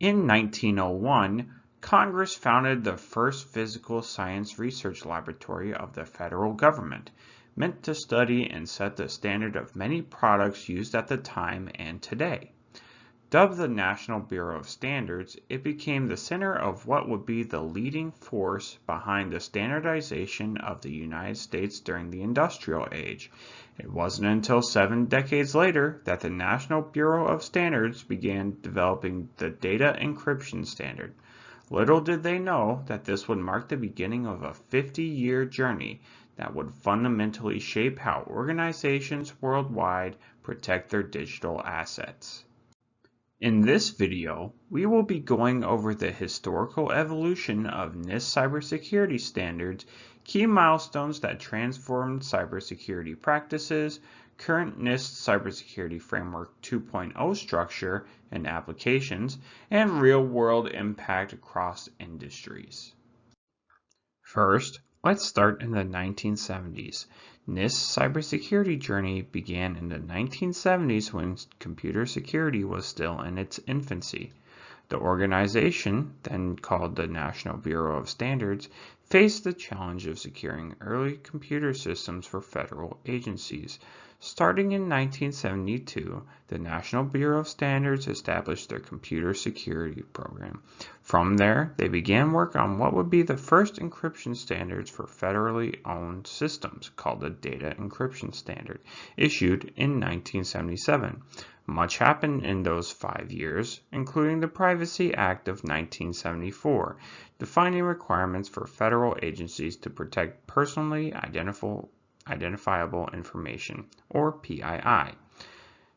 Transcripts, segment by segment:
In 1901, Congress founded the first physical science research laboratory of the federal government, meant to study and set the standard of many products used at the time and today. Dubbed the National Bureau of Standards, it became the center of what would be the leading force behind the standardization of the United States during the Industrial Age. It wasn't until 7 decades later that the National Bureau of Standards began developing the data encryption standard. Little did they know that this would mark the beginning of a 50-year journey that would fundamentally shape how organizations worldwide protect their digital assets. In this video, we will be going over the historical evolution of NIST cybersecurity standards, key milestones that transformed cybersecurity practices, current NIST Cybersecurity Framework 2.0 structure and applications, and real-world impact across industries. First, let's start in the 1970s. NIST's cybersecurity journey began in the 1970s when computer security was still in its infancy. The organization, then called the National Bureau of Standards, faced the challenge of securing early computer systems for federal agencies. Starting in 1972, the National Bureau of Standards established their computer security program. From there, they began work on what would be the first encryption standards for federally owned systems, called the Data Encryption Standard, issued in 1977. Much happened in those 5 years, including the Privacy Act of 1974, defining requirements for federal agencies to protect personally identifiable information, or PII.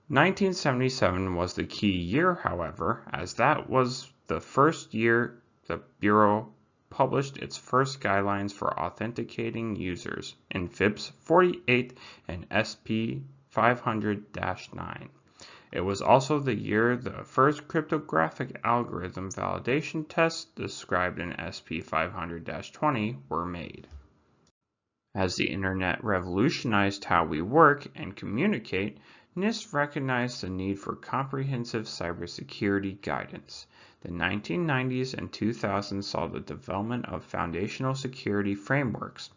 1977 was the key year, however, as that was the first year the Bureau published its first guidelines for authenticating users in FIPS 48 and SP 500-9. It was also the year the first cryptographic algorithm validation tests described in SP 500-20 were made. As the Internet revolutionized how we work and communicate, NIST recognized the need for comprehensive cybersecurity guidance. The 1990s and 2000s saw the development of foundational security frameworks.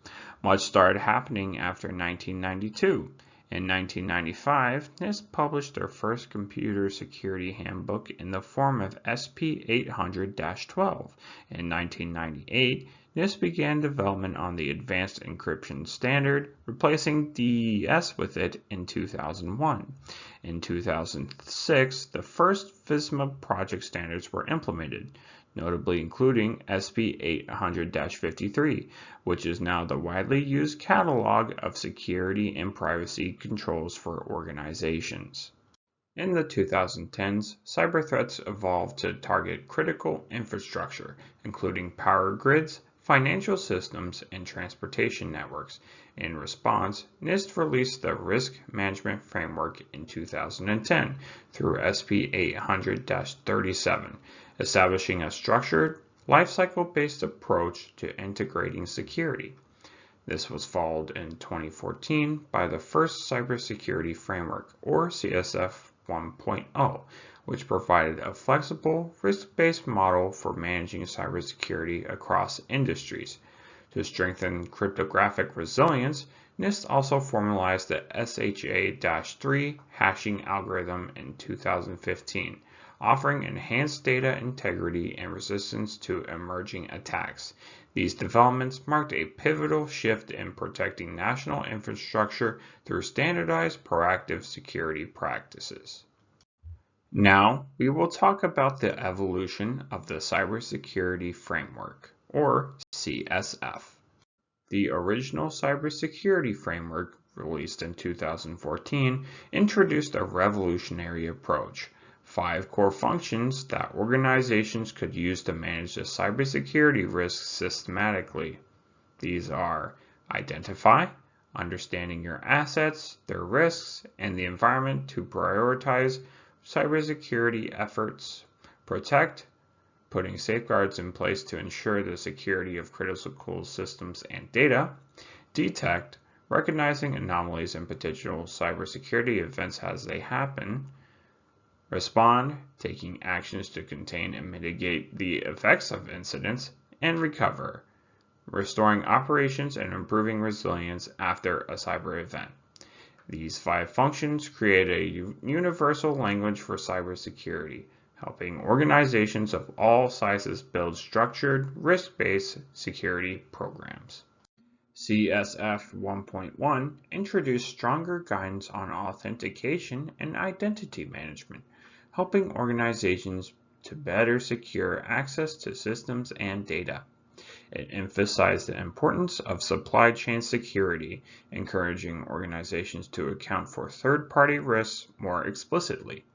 Much started happening after 1992. In 1995, NIST published their first computer security handbook in the form of SP 800-12. In 1998, NIST began development on the Advanced Encryption Standard, replacing DES with it in 2001. In 2006, the first FISMA project standards were implemented, notably including SP 800-53, which is now the widely used catalog of security and privacy controls for organizations. In the 2010s, cyber threats evolved to target critical infrastructure, including power grids, financial systems, and transportation networks. In response, NIST released the Risk Management Framework in 2010 through SP 800-37, establishing a structured, lifecycle-based approach to integrating security. This was followed in 2014 by the first Cybersecurity Framework, or CSF 1.0, which provided a flexible, risk-based model for managing cybersecurity across industries. To strengthen cryptographic resilience, NIST also formalized the SHA-3 hashing algorithm in 2015, offering enhanced data integrity and resistance to emerging attacks. These developments marked a pivotal shift in protecting national infrastructure through standardized, proactive security practices. Now, we will talk about the evolution of the Cybersecurity Framework, or CSF. The original Cybersecurity Framework, released in 2014, introduced a revolutionary approach: 5 core functions that organizations could use to manage the cybersecurity risks systematically. These are identify, understanding your assets, their risks, and the environment to prioritize cybersecurity efforts; protect, putting safeguards in place to ensure the security of critical systems and data; detect, recognizing anomalies and potential cybersecurity events as they happen; Respond, taking actions to contain and mitigate the effects of incidents, and recover, restoring operations and improving resilience after a cyber event. These 5 functions create a universal language for cybersecurity, helping organizations of all sizes build structured, risk-based security programs. CSF 1.1 introduced stronger guidance on authentication and identity management, helping organizations to better secure access to systems and data. It emphasized the importance of supply chain security, encouraging organizations to account for third-party risks more explicitly.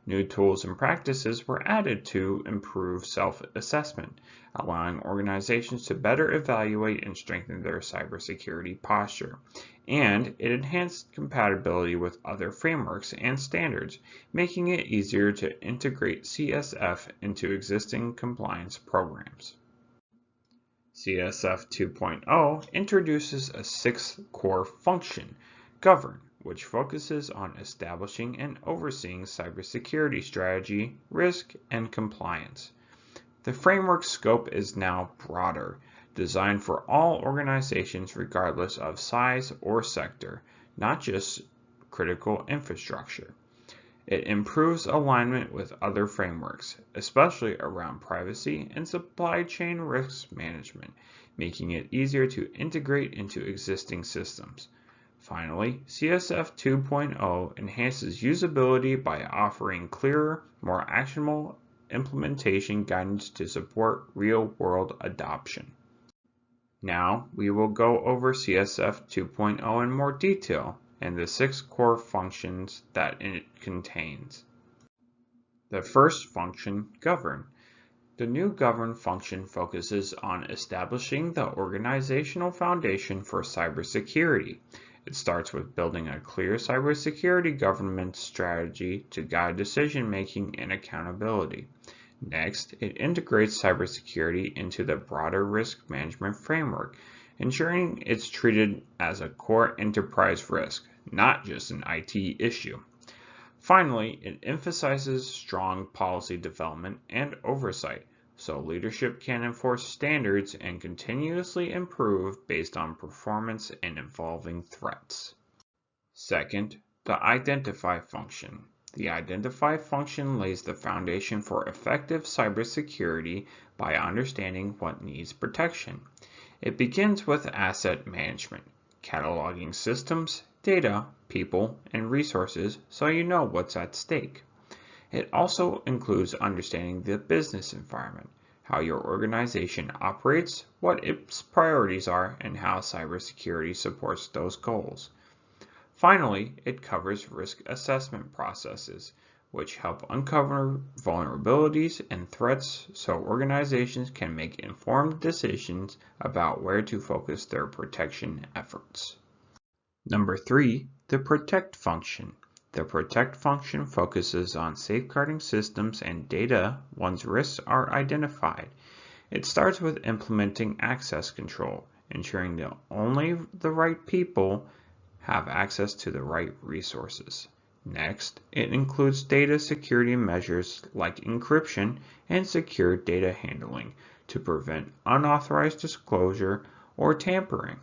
New tools and practices were added to improve self-assessment, allowing organizations to better evaluate and strengthen their cybersecurity posture. And it enhanced compatibility with other frameworks and standards, making it easier to integrate CSF into existing compliance programs. CSF 2.0 introduces a 6th core function, govern, which focuses on establishing and overseeing cybersecurity strategy, risk, and compliance. The framework's scope is now broader, designed for all organizations regardless of size or sector, not just critical infrastructure. It improves alignment with other frameworks, especially around privacy and supply chain risk management, making it easier to integrate into existing systems. Finally, CSF 2.0 enhances usability by offering clearer, more actionable implementation guidance to support real-world adoption. Now, we will go over CSF 2.0 in more detail and the 6 core functions that it contains. The first function, govern. The new govern function focuses on establishing the organizational foundation for cybersecurity. It starts with building a clear cybersecurity governance strategy to guide decision-making and accountability. Next, it integrates cybersecurity into the broader risk management framework, ensuring it's treated as a core enterprise risk, not just an IT issue. Finally, it emphasizes strong policy development and oversight, so leadership can enforce standards and continuously improve based on performance and evolving threats. Second, the identify function. The identify function lays the foundation for effective cybersecurity by understanding what needs protection. It begins with asset management, cataloging systems, data, people, and resources so you know what's at stake. It also includes understanding the business environment, how your organization operates, what its priorities are, and how cybersecurity supports those goals. Finally, it covers risk assessment processes, which help uncover vulnerabilities and threats so organizations can make informed decisions about where to focus their protection efforts. Number 3, the protect function. The protect function focuses on safeguarding systems and data once risks are identified. It starts with implementing access control, ensuring that only the right people have access to the right resources. Next, it includes data security measures like encryption and secure data handling to prevent unauthorized disclosure or tampering.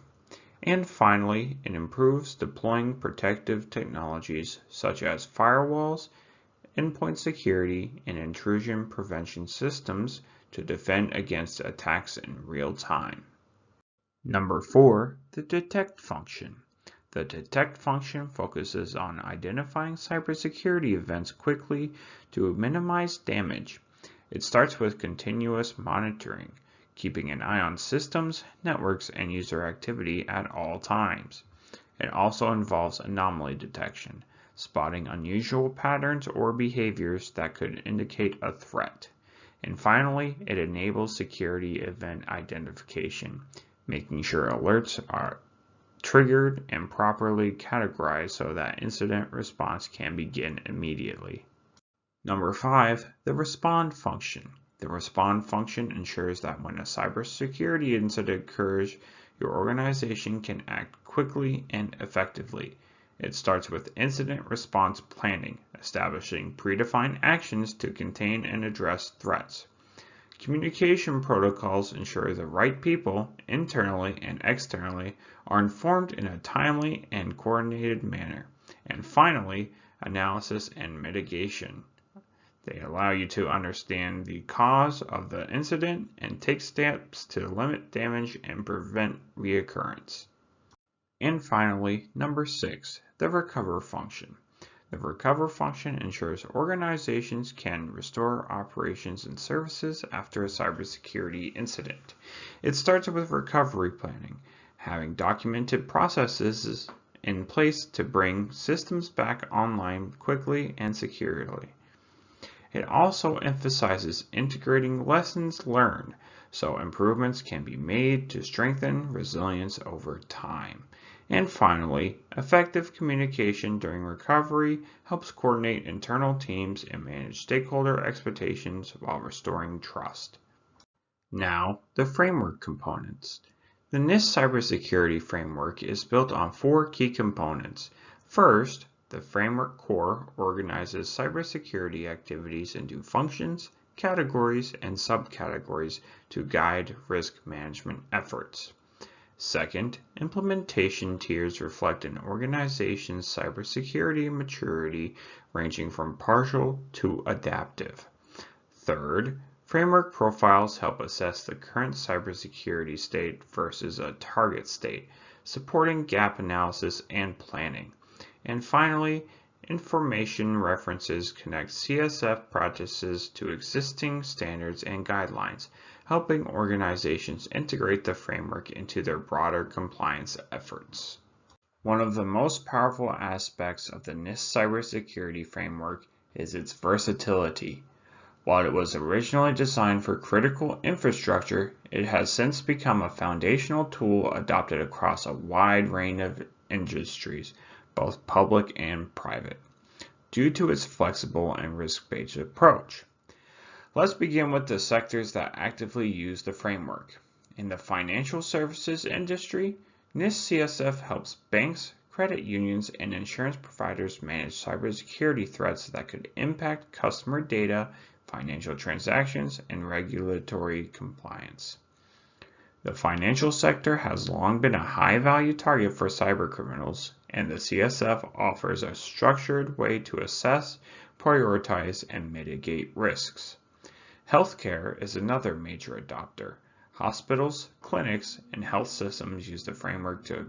And finally, it improves deploying protective technologies such as firewalls, endpoint security, and intrusion prevention systems to defend against attacks in real time. Number 4, the detect function. The detect function focuses on identifying cybersecurity events quickly to minimize damage. It starts with continuous monitoring, keeping an eye on systems, networks, and user activity at all times. It also involves anomaly detection, spotting unusual patterns or behaviors that could indicate a threat. And finally, it enables security event identification, making sure alerts are triggered and properly categorized so that incident response can begin immediately. Number 5, the respond function. The respond function ensures that when a cybersecurity incident occurs, your organization can act quickly and effectively. It starts with incident response planning, establishing predefined actions to contain and address threats. Communication protocols ensure the right people, internally and externally, are informed in a timely and coordinated manner. And finally, analysis and mitigation. They allow you to understand the cause of the incident and take steps to limit damage and prevent reoccurrence. And finally, number 6, the recover function. The recover function ensures organizations can restore operations and services after a cybersecurity incident. It starts with recovery planning, having documented processes in place to bring systems back online quickly and securely. It also emphasizes integrating lessons learned so improvements can be made to strengthen resilience over time. And finally, effective communication during recovery helps coordinate internal teams and manage stakeholder expectations while restoring trust. Now, the framework components. The NIST cybersecurity framework is built on 4 key components. First, the framework core organizes cybersecurity activities into functions, categories, and subcategories to guide risk management efforts. Second, implementation tiers reflect an organization's cybersecurity maturity ranging from partial to adaptive. Third, framework profiles help assess the current cybersecurity state versus a target state, supporting gap analysis and planning. And finally, information references connect CSF practices to existing standards and guidelines, helping organizations integrate the framework into their broader compliance efforts. One of the most powerful aspects of the NIST cybersecurity framework is its versatility. While it was originally designed for critical infrastructure, it has since become a foundational tool adopted across a wide range of industries, both public and private, due to its flexible and risk-based approach. Let's begin with the sectors that actively use the framework. In the financial services industry, NIST CSF helps banks, credit unions, and insurance providers manage cybersecurity threats that could impact customer data, financial transactions, and regulatory compliance. The financial sector has long been a high-value target for cybercriminals, and the CSF offers a structured way to assess, prioritize, and mitigate risks. Healthcare is another major adopter. Hospitals, clinics, and health systems use the framework to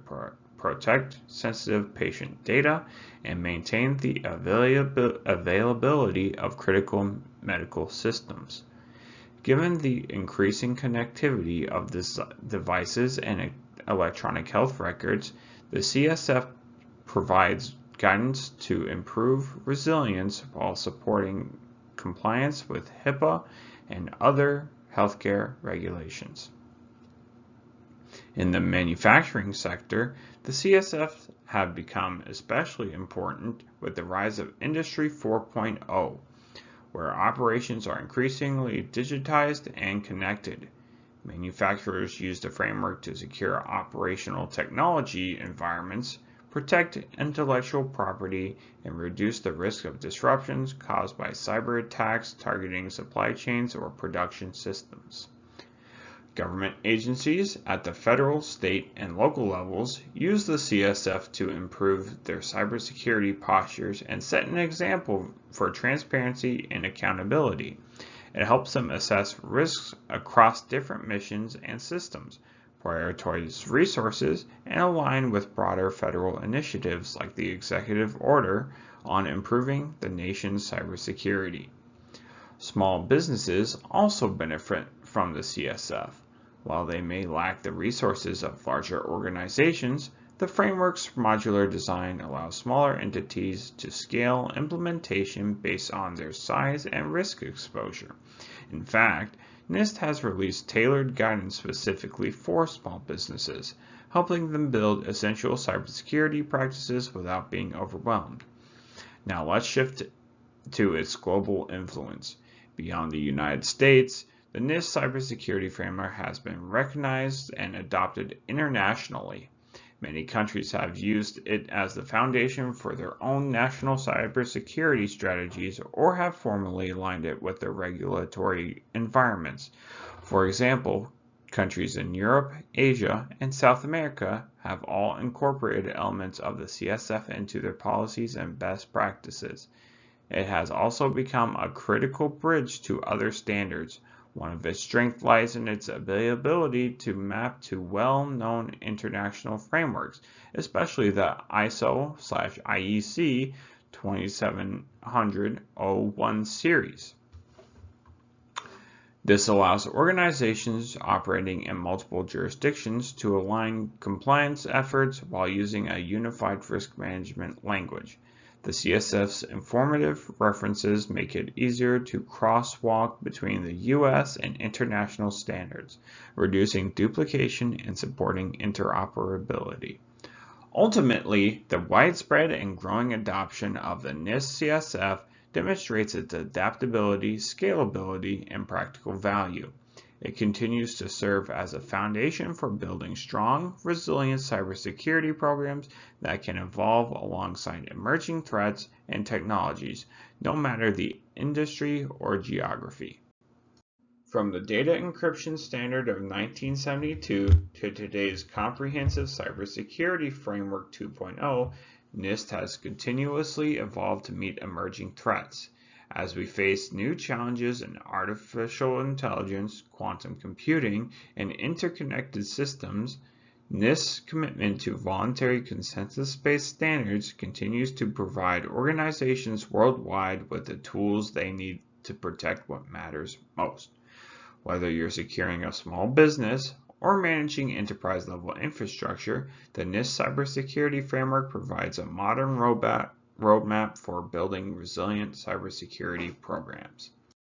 protect sensitive patient data and maintain the availability of critical medical systems. Given the increasing connectivity of these devices and electronic health records, the CSF provides guidance to improve resilience while supporting compliance with HIPAA and other healthcare regulations. In the manufacturing sector, the CSF have become especially important with the rise of Industry 4.0, where operations are increasingly digitized and connected. Manufacturers use the framework to secure operational technology environments, protect intellectual property, and reduce the risk of disruptions caused by cyber attacks targeting supply chains or production systems. Government agencies at the federal, state, and local levels use the CSF to improve their cybersecurity postures and set an example for transparency and accountability. It helps them assess risks across different missions and systems, prioritize resources, and align with broader federal initiatives like the Executive Order on improving the nation's cybersecurity. Small businesses also benefit from the CSF. While they may lack the resources of larger organizations, the framework's modular design allows smaller entities to scale implementation based on their size and risk exposure. In fact, NIST has released tailored guidance specifically for small businesses, helping them build essential cybersecurity practices without being overwhelmed. Now let's shift to its global influence. Beyond the United States, the NIST cybersecurity framework has been recognized and adopted internationally. Many countries have used it as the foundation for their own national cybersecurity strategies or have formally aligned it with their regulatory environments. For example, countries in Europe, Asia, and South America have all incorporated elements of the CSF into their policies and best practices. It has also become a critical bridge to other standards. One of its strengths lies in its ability to map to well-known international frameworks, especially the ISO/IEC 2700-01 series. This allows organizations operating in multiple jurisdictions to align compliance efforts while using a unified risk management language. The CSF's informative references make it easier to crosswalk between the U.S. and international standards, reducing duplication and supporting interoperability. Ultimately, the widespread and growing adoption of the NIST CSF demonstrates its adaptability, scalability, and practical value. It continues to serve as a foundation for building strong, resilient cybersecurity programs that can evolve alongside emerging threats and technologies, no matter the industry or geography. From the data encryption standard of 1972 to today's comprehensive cybersecurity framework 2.0, NIST has continuously evolved to meet emerging threats. As we face new challenges in artificial intelligence, quantum computing, and interconnected systems, NIST's commitment to voluntary consensus-based standards continues to provide organizations worldwide with the tools they need to protect what matters most. Whether you're securing a small business or managing enterprise-level infrastructure, the NIST cybersecurity framework provides a modern roadmap for building resilient cybersecurity programs.